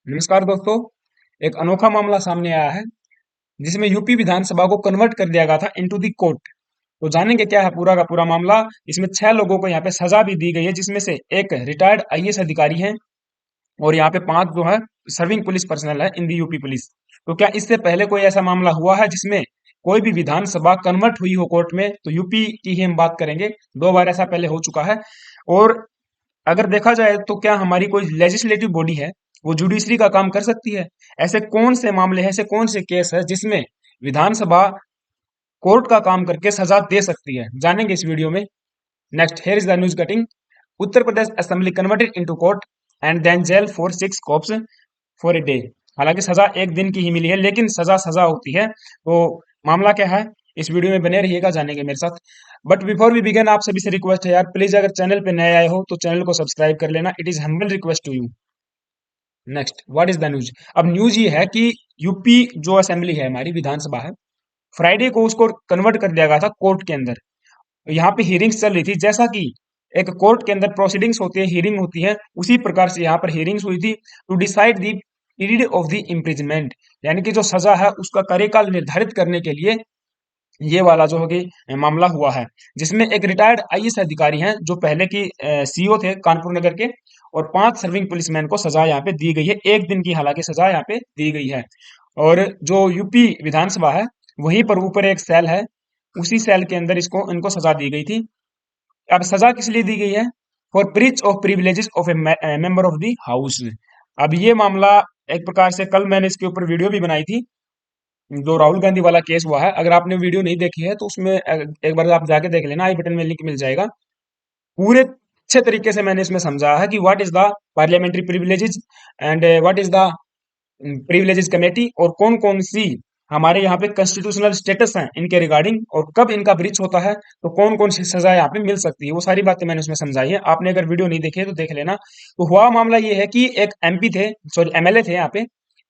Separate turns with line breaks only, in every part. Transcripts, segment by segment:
नमस्कार दोस्तों। एक अनोखा मामला सामने आया है जिसमें यूपी विधानसभा को कन्वर्ट कर दिया गया था इनटू दी कोर्ट। तो जानेंगे क्या है पूरा का पूरा मामला। इसमें 6 लोगों को यहाँ पे सजा भी दी गई है, जिसमें से एक रिटायर्ड आईएएस अधिकारी है और यहाँ पे 5 जो है सर्विंग पुलिस पर्सनल है इन दी यूपी पुलिस। तो क्या इससे पहले कोई ऐसा मामला हुआ है जिसमें कोई भी विधानसभा कन्वर्ट हुई हो कोर्ट में? तो यूपी की ही हम बात करेंगे। 2 बार ऐसा पहले हो चुका है। और अगर देखा जाए तो क्या हमारी कोई लेजिस्लेटिव बॉडी है वो जुडिशरी का काम कर सकती है? ऐसे कौन से मामले हैं, ऐसे कौन से केस है जिसमें विधानसभा कोर्ट का काम करके सजा दे सकती है? जानेंगे इस वीडियो में। Next, here is the news cutting. Uttar Pradesh assembly converted into court and then jail for 6 cops for a day. हालांकि सजा एक दिन की ही मिली है, लेकिन सजा सजा होती है। तो मामला क्या है, इस वीडियो में बने रहिएगा, जानेंगे मेरे साथ। बट बिफोर वी बिगिन, आप सभी से रिक्वेस्ट है यार, प्लीज अगर चैनल पे नए आए हो तो चैनल को सब्सक्राइब कर लेना। It is humble request to you. Next, what is the news? अब न्यूज ये है कि यूपी जो असेंबली है, हमारी विधानसभा है, फ्राइडे को उसको कन्वर्ट कर दिया गया था कोर्ट के अंदर। यहाँ पे हियरिंग्स चल रही थी, जैसा कि एक कोर्ट के अंदर प्रोसीडिंग्स होती है, हियरिंग होती है, उसी प्रकार से यहाँ पर हियरिंग्स हुई थी to decide the period of the imprisonment. यानी कि जो सजा है उसका कार्यकाल निर्धारित करने के लिए ये वाला जो होगी मामला हुआ है, जिसमें एक रिटायर्ड आईएएस अधिकारी हैं जो पहले की सीईओ थे कानपुर नगर के, और 5 सर्विंग पुलिसमैन को सजा यहाँ पे दी गई है। एक दिन की हालांकि सजा यहाँ पे दी गई है। और जो यूपी विधानसभा है, वहीं पर ऊपर एक सेल है, उसी सेल के अंदर इसको इनको सजा दी गई थी। अब सजा किस लिए दी गई है? For breach of privileges of A member of the house. अब ये मामला एक प्रकार से कल मैंने इसके ऊपर वीडियो भी बनाई थी, जो राहुल गांधी वाला केस हुआ है। अगर आपने वीडियो नहीं देखी है तो उसमें एक बार आप जाके देख लेना, आई बटन में लिंक मिल जाएगा। पूरे अच्छे तरीके से मैंने इसमें समझाया है कि what is the parliamentary privileges and what is the privileges committee, और कौन कौन सी हमारे यहाँ पे कॉन्स्टिट्यूशनल स्टेटस हैं इनके रिगार्डिंग, और कब इनका ब्रीच होता है तो कौन कौन सी सजा यहाँ पे मिल सकती है। वो सारी बातें मैंने उसमें समझाई है। आपने अगर वीडियो नहीं देखी है तो देख लेना। तो हुआ मामला ये है कि एक एमपी थे, सॉरी एमएलए थे यहाँ पे,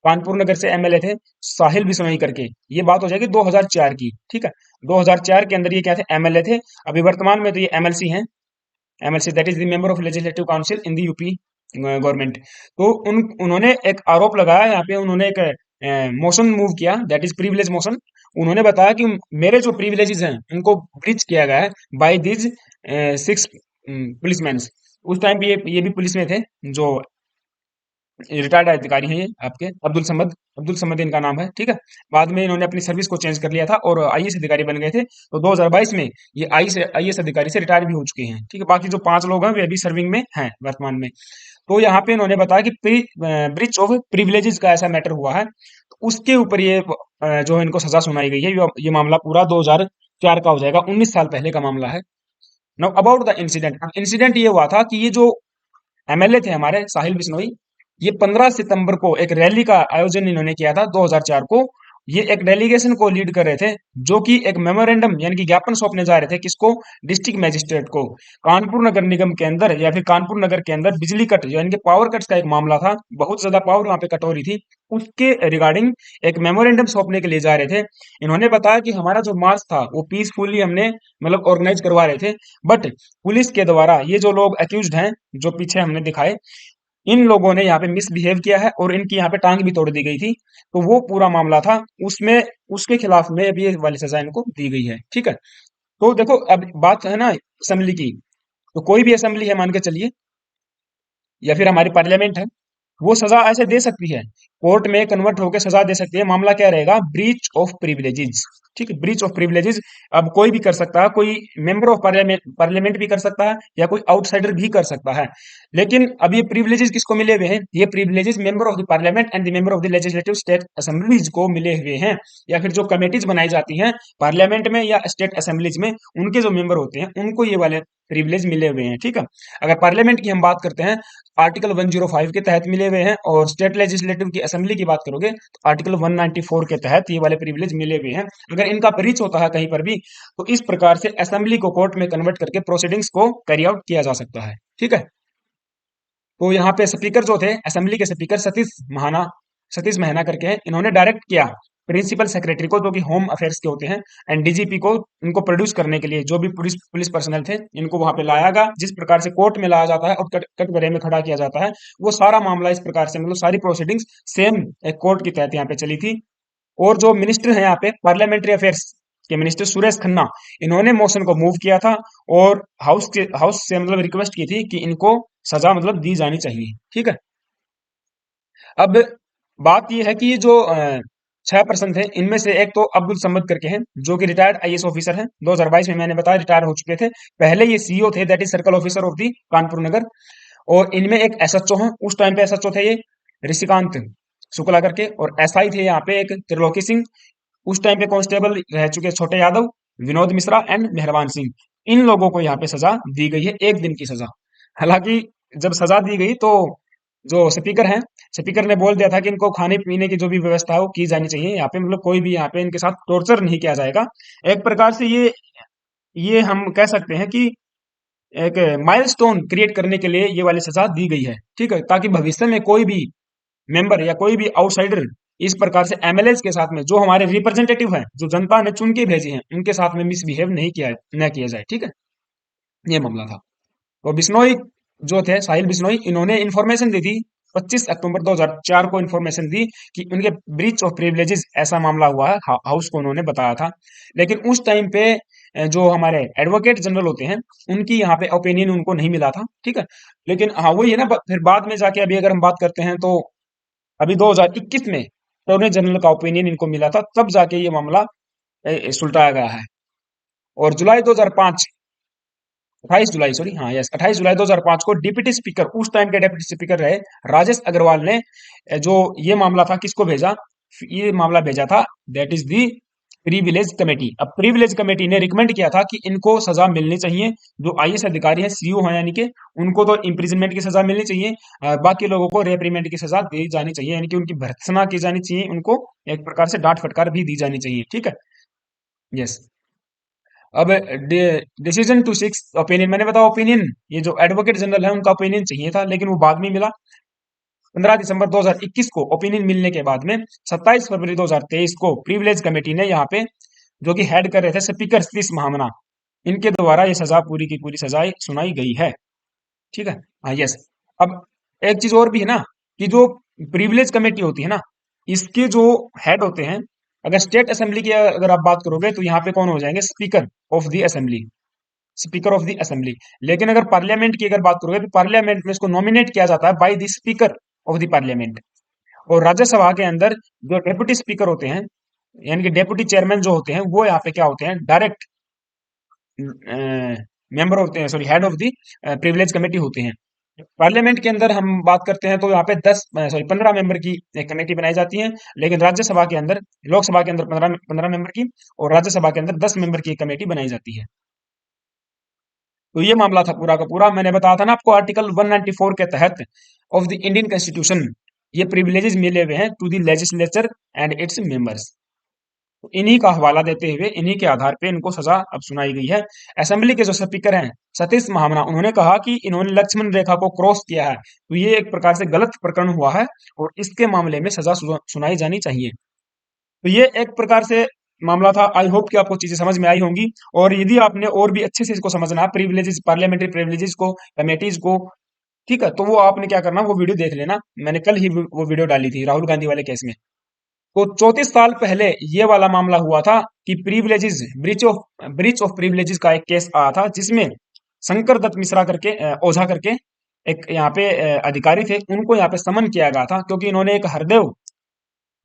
कानपुर नगर से एमएलए थे, साहिल बिश्नोई करके। ये बात हो जाएगी 2004 की, ठीक है। 2004 के अंदर ये क्या थे, एमएलए थे। अभी वर्तमान में तो ये एमएलसी हैं। MLC that is the member of legislative council in the UP government. तो उन्होंने एक आरोप लगाया यहाँ पे, उन्होंने एक मोशन मूव किया, दैट इज प्रिविलेज मोशन। उन्होंने बताया कि मेरे जो प्रिविलेजेस हैं उनको ब्रीच किया गया है बाय दिज 6 पुलिसमैन। उस टाइम पे ये भी पुलिस में थे, जो रिटायर्ड अधिकारी हैं, ये आपके अब्दुल समद इनका नाम है, ठीक है। बाद में इन्होंने अपनी सर्विस को चेंज कर लिया था और आईएएस अधिकारी बन गए थे। तो 2022 में ये आईएएस अधिकारी से रिटायर भी हो चुके हैं, ठीक है। बाकी जो 5 लोग हैं वे अभी सर्विंग में हैं वर्तमान में। तो यहाँ पे इन्होंने बताया कि ब्रीच ऑफ प्रिविलेजेस का ऐसा मैटर हुआ है, तो उसके ऊपर ये जो है इनको सजा सुनाई गई है। ये मामला पूरा 2004 का हो जाएगा, 19 साल पहले का मामला है। Now about the incident. Incident ये हुआ था कि ये जो एमएलए थे हमारे साहिल बिश्नोई, ये 15 सितंबर को एक रैली का आयोजन इन्होंने किया था 2004 को। ये एक डेलीगेशन को लीड कर रहे थे, जो कि एक मेमोरेंडम यानी कि ज्ञापन सौंपने जा रहे थे, किसको? डिस्ट्रिक्ट मैजिस्ट्रेट को। कानपुर नगर निगम के अंदर या फिर कानपुर नगर के अंदर बिजली कट यानी कि पावर कट्स का एक मामला था, बहुत ज्यादा पावर वहां पे कट हो रही थी, उसके रिगार्डिंग एक मेमोरेंडम सौंपने के लिए जा रहे थे। इन्होंने बताया कि हमारा जो मार्च था वो पीसफुली हमने मतलब ऑर्गेनाइज करवा रहे थे, बट पुलिस के द्वारा ये जो लोग अक्यूज्ड हैं, जो पीछे हमने दिखाए, इन लोगों ने यहाँ पे मिसबिहेव किया है और इनकी यहाँ पे टांग भी तोड़ दी गई थी। तो वो पूरा मामला था, उसमें उसके खिलाफ में अभी ये वाली सजा इनको दी गई है, ठीक है। तो देखो, अब बात है ना असेंबली की, तो कोई भी असेंबली है मान के चलिए, या फिर हमारी पार्लियामेंट है, वो सजा ऐसे दे सकती है, कोर्ट में कन्वर्ट होकर सजा दे सकती है। मामला क्या रहेगा? ब्रीच ऑफ प्रिविलेजेस, ठीक है, ब्रीच ऑफ प्रिविलेजेस। अब कोई भी कर सकता है, कोई मेंबर ऑफ पार्लियामेंट भी कर सकता है या कोई आउटसाइडर भी कर सकता है। लेकिन अब ये प्रिविलेजेस किसको मिले हुए हैं? ये privileges member of the parliament and the member of the legislative state assemblies को मिले हुए हैं, या फिर जो कमेटीज बनाई जाती हैं पार्लियामेंट में या स्टेट असेंबलीज में, उनके जो मेंबर होते हैं उनको ये वाले प्रिविलेज मिले हुए हैं, ठीक है। अगर पार्लियामेंट की हम बात करते हैं, आर्टिकल 105 के तहत मिले हुए हैं, और स्टेट लेजिस्लेटिव की असेंबली की बात करोगे तो आर्टिकल 194 के तहत ये वाले प्रिविलेज मिले हुए हैं। अगर इनका ब्रीच होता है कहीं पर भी, तो इस प्रकार से असेंबली को कोर्ट में कन्वर्ट करके प्रोसीडिंग्स को कैरी आउट किया जा सकता है, ठीक है। तो यहाँ पे स्पीकर जो थे असेंबली के स्पीकर, सतीश महाना करके हैं, इन्होंने डायरेक्ट किया प्रिंसिपल सेक्रेटरी को, जो कि होम अफेयर्स के होते हैं, एंड डीजीपी को, इनको प्रोड्यूस करने के लिए जो भी पुलिस पुलिस पर्सनल थे, इनको वहां पे लाया गया। जिस प्रकार से कोर्ट में लाया जाता है और कटघरे में खड़ा किया जाता है, वो सारा मामला इस प्रकार से, मतलब सारी प्रोसीडिंग्स सेम एक कोर्ट के तहत यहाँ पे चली थी। और जो मिनिस्टर है यहाँ पे पार्लियामेंट्री अफेयर्स के मिनिस्टर सुरेश खन्ना, इन्होंने मोशन को मूव किया था और हाउस से मतलब रिक्वेस्ट की थी कि इनको सजा मतलब दी जानी चाहिए। ठीक है। अब बात यह है कि ये जो 6% थे, इनमें से एक तो अब्दुल समद करके हैं, जो कि रिटायर्ड आईएएस ऑफिसर हैं। 2022 में मैंने बताया रिटायर हो चुके थे। पहले ये सीईओ थे, that is circle officer of the Kanpur Nagar. और इनमें एक एसएचओ हैं, उस टाइम पे एसएचओ थे ये ऋषिकांत शुक्ला करके। और एसआई थे यहाँ पे एक त्रिलोकी सिंह। उस टाइम पे कांस्टेबल रह चुके छोटे यादव, विनोद मिश्रा एंड मेहरबान सिंह। इन लोगों को यहाँ पे सजा दी गई है, 1 दिन की सजा। हालांकि जब सजा दी गई तो जो स्पीकर हैं, स्पीकर ने बोल दिया था कि इनको खाने पीने की जो भी व्यवस्था है वो की जानी चाहिए यहाँ पे, मतलब कोई भी यहाँ पे इनके साथ टॉर्चर नहीं किया जाएगा। एक प्रकार से ये हम कह सकते हैं कि एक माइलस्टोन क्रिएट करने के लिए ये वाली सजा दी गई है। ठीक है, ताकि भविष्य में कोई भी मेंबर या कोई भी आउटसाइडर इस प्रकार से एमएलए के साथ में, जो हमारे रिप्रेजेंटेटिव हैं, जो जनता ने चुन के भेजे हैं, उनके साथ में मिसबिहेव नहीं किया न किया जाए। ठीक है, ये मामला था। तो बिश्नोई जो थे, साहिल बिश्नोई, इन्होंने इन्फॉर्मेशन दी थी 25 अक्टूबर 2004 को इन्फॉर्मेशन दी कि उनके ब्रीच ऑफ प्रिविलेजेस ऐसा मामला हुआ है, हाउस को उन्होंने बताया था। लेकिन उस टाइम पे जो हमारे एडवोकेट जनरल होते हैं, उनकी यहाँ पे ओपिनियन उनको नहीं मिला था। ठीक है, लेकिन हाँ वही है ना, फिर बाद में जाके अभी अगर हम बात करते हैं तो अभी 2021 में अटॉर्नी जनरल का ओपिनियन इनको मिला था, तब जाके ये मामला सुलटाया गया है। और जुलाई 2005, 28 जुलाई, सॉरी, हाँ यस, 28 जुलाई 2005 को डिप्टी स्पीकर, उस टाइम के डिप्टी स्पीकर रहे राजेश अग्रवाल ने जो ये मामला था किसको भेजा, ये मामला भेजा था, that is the privilege committee. अब प्रिविलेज कमेटी ने रिकमेंड किया था कि इनको सजा मिलनी चाहिए। जो आईएएस अधिकारी है, सीईओ है, यानी कि उनको तो इम्प्रिजनमेंट की सजा मिलनी चाहिए। बाकी लोगों को रेप्रीमेंट की सजा दी जानी चाहिए, यानी कि उनकी भर्त्सना की जानी चाहिए, उनको एक प्रकार से डांट फटकार भी दी जानी चाहिए। ठीक है, यस। अब डिसीजन टू सिक्स ओपिनियन, मैंने बताया ओपिनियन, ये जो एडवोकेट जनरल है उनका ओपिनियन चाहिए था, लेकिन वो बाद में मिला 15 दिसंबर 2021 को। ओपिनियन मिलने के बाद में 27 फरवरी 2023 को प्रिविलेज कमेटी ने यहाँ पे, जो कि हेड कर रहे थे स्पीकर सतीश महामना, इनके द्वारा ये सजा पूरी की पूरी सजा सुनाई गई है। ठीक है, हाँ यस। अब एक चीज और भी है ना, कि जो प्रिविलेज कमेटी होती है ना, इसके जो हेड होते हैं, अगर स्टेट असेंबली की अगर आप बात करोगे तो यहाँ पे कौन हो जाएंगे, speaker of the assembly, speaker of the assembly. लेकिन अगर पार्लियामेंट की अगर बात करोगे तो पार्लियामेंट में इसको नॉमिनेट किया जाता है by the speaker of the parliament. और राज्यसभा के अंदर जो डेप्यूटी स्पीकर होते हैं, यानी कि डेप्यूटी चेयरमैन जो होते हैं, वो यहाँ पे क्या होते हैं, डायरेक्ट मेंबर होते हैं, sorry, head of the privilege committee होते हैं। पार्लियामेंट के अंदर हम बात करते हैं तो यहाँ पे 15 मेंबर की एक कमेटी बनाई जाती है। लेकिन राज्यसभा के अंदर, लोकसभा के अंदर 15 मेंबर की, और राज्यसभा के अंदर 10 मेंबर की कमेटी बनाई जाती है। तो ये मामला था पूरा का पूरा। मैंने बताया था ना आपको, आर्टिकल 194 के तहत ऑफ द इंडियन कॉन्स्टिट्यूशन ये प्रिविलेजेस मिले हुए हैं to the legislature and its members. तो इन्हीं का हवाला देते हुए, इन्हीं के आधार पे इनको सजा अब सुनाई गई है। असेंबली के जो स्पीकर हैं सतीश महामना, उन्होंने कहा कि इन्होंने लक्ष्मण रेखा को क्रॉस किया है, तो ये एक प्रकार से गलत प्रकरण हुआ है और इसके मामले में सजा सुनाई जानी चाहिए। तो ये एक प्रकार से मामला था। आई होप कि आपको चीजें समझ में आई होंगी। और यदि आपने और भी अच्छे से इसको समझना है, प्रिविलेजेस, पार्लियामेंट्री प्रिविलेजेस को, कमेटीज को, ठीक है, तो वो आपने क्या करना, वो वीडियो देख लेना। मैंने कल ही वो वीडियो डाली थी राहुल गांधी वाले केस में। तो 34 साल पहले ये वाला मामला हुआ था कि प्रिविलेजेस, ब्रीच ऑफ प्रिविलेजेस का एक केस आया था, जिसमें शंकर दत्त मिश्रा करके, ओझा करके एक यहाँ पे अधिकारी थे, उनको यहाँ पे समन किया गया था, क्योंकि इन्होंने एक हरदेव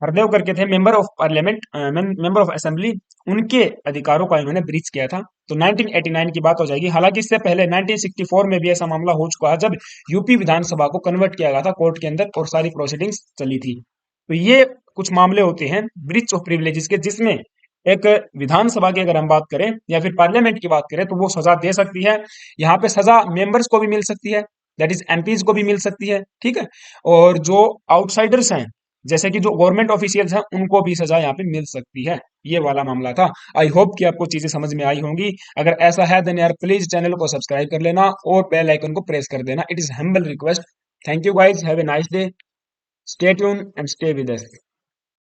हरदेव करके थे, member of parliament, member of assembly, उनके अधिकारों का इन्होंने ब्रीच किया था। तो 1989 की बात हो जाएगी। हालांकि इससे पहले 1964 में भी ऐसा मामला हो चुका है, जब यूपी विधानसभा को कन्वर्ट किया गया था कोर्ट के अंदर और सारी प्रोसीडिंग्स चली थी। तो ये कुछ मामले होते हैं ब्रीच ऑफ प्रिविलेजेस के, जिसमें एक विधानसभा की अगर हम बात करें या फिर पार्लियामेंट की बात करें तो वो सजा दे सकती है। यहाँ पे सजा मेंबर्स को भी मिल सकती है, दैट इज एमपीज को भी मिल सकती है। ठीक है, और जो आउटसाइडर्स हैं, जैसे कि जो गवर्नमेंट ऑफिशियल्स हैं, उनको भी सजा यहाँ पे मिल सकती है। ये वाला मामला था। आई होप कि आपको चीजें समझ में आई होंगी। अगर ऐसा है देन यार प्लीज चैनल को सब्सक्राइब कर लेना और बेल आइकन को प्रेस कर देना। It is humble request. Thank you guys, have a nice day, stay tune and stay with us.